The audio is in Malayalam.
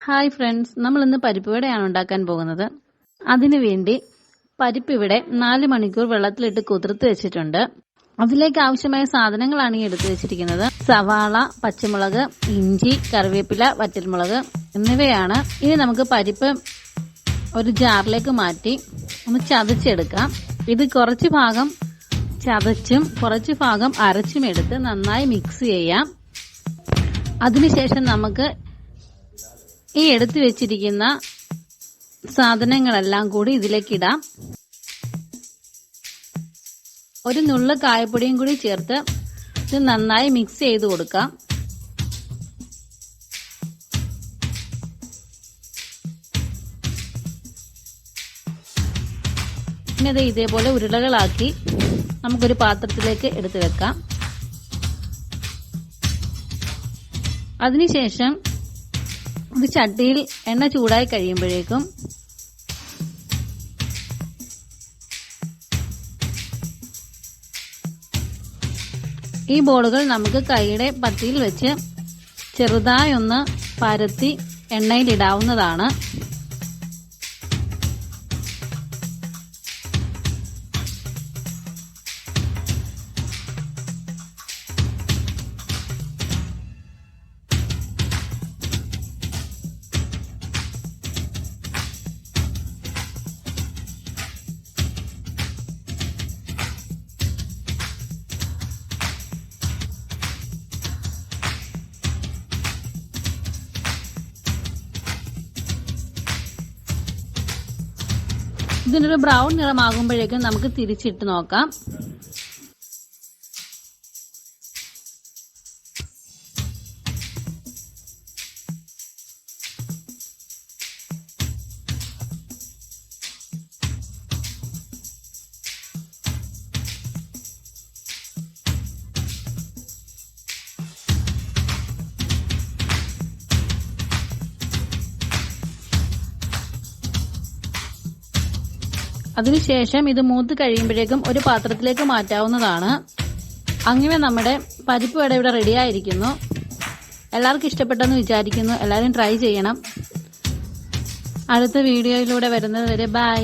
ഹായ് ഫ്രണ്ട്സ്, നമ്മൾ ഇന്ന് പരിപ്പുവടയാണ് ഉണ്ടാക്കാൻ പോകുന്നത്. അതിനുവേണ്ടി പരിപ്പ് ഇവിടെ 4 മണിക്കൂർ വെള്ളത്തിലിട്ട് കുതിർത്ത് വെച്ചിട്ടുണ്ട്. അതിലേക്ക് ആവശ്യമായ സാധനങ്ങളാണ് ഈ എടുത്തു വെച്ചിരിക്കുന്നത്. സവാള, പച്ചമുളക്, ഇഞ്ചി, കറിവേപ്പില, വറ്റൽമുളക് എന്നിവയാണ്. ഇനി നമുക്ക് പരിപ്പ് ഒരു ജാറിലേക്ക് മാറ്റി ഒന്ന് ചതച്ചെടുക്കാം. ഇത് കുറച്ച് ഭാഗം ചതച്ചും കുറച്ച് ഭാഗം അരച്ചും എടുത്ത് നന്നായി മിക്സ് ചെയ്യാം. അതിനുശേഷം നമുക്ക് ഈ എടുത്തു വെച്ചിരിക്കുന്ന സാധനങ്ങളെല്ലാം കൂടി ഇതിലേക്ക് ഇടാം. ഒരു നുള്ളു കായപ്പൊടിയും കൂടി ചേർത്ത് ഇത് നന്നായി മിക്സ് ചെയ്ത് കൊടുക്കാം. പിന്നെ ഇത് ഇതേപോലെ ഉരുളകളാക്കി നമുക്കൊരു പാത്രത്തിലേക്ക് എടുത്തു വെക്കാം. അതിനുശേഷം ഇത് ചട്ടിയിൽ എണ്ണ ചൂടായി കഴിയുമ്പോഴേക്കും ഈ ബോളുകൾ നമുക്ക് കൈയുടെ പത്തിയിൽ വെച്ച് ചെറുതായി ഒന്ന് പരത്തി എണ്ണയിൽ ഇടാവുന്നതാണ്. ഇതിനൊരു ബ്രൗൺ നിറമാകുമ്പോഴേക്കും നമുക്ക് തിരിച്ചിട്ട് നോക്കാം. അതിനുശേഷം ഇത് മൂത്ത് കഴിയുമ്പോഴേക്കും ഒരു പാത്രത്തിലേക്ക് മാറ്റാവുന്നതാണ്. അങ്ങനെ നമ്മുടെ പരിപ്പ് വട ഇവിടെ റെഡി ആയിരിക്കുന്നു. എല്ലാവർക്കും ഇഷ്ടപ്പെട്ടെന്ന് വിചാരിക്കുന്നു. എല്ലാവരും ട്രൈ ചെയ്യണം. അടുത്ത വീഡിയോയിലൂടെ വരുന്നത് വരെ ബൈ.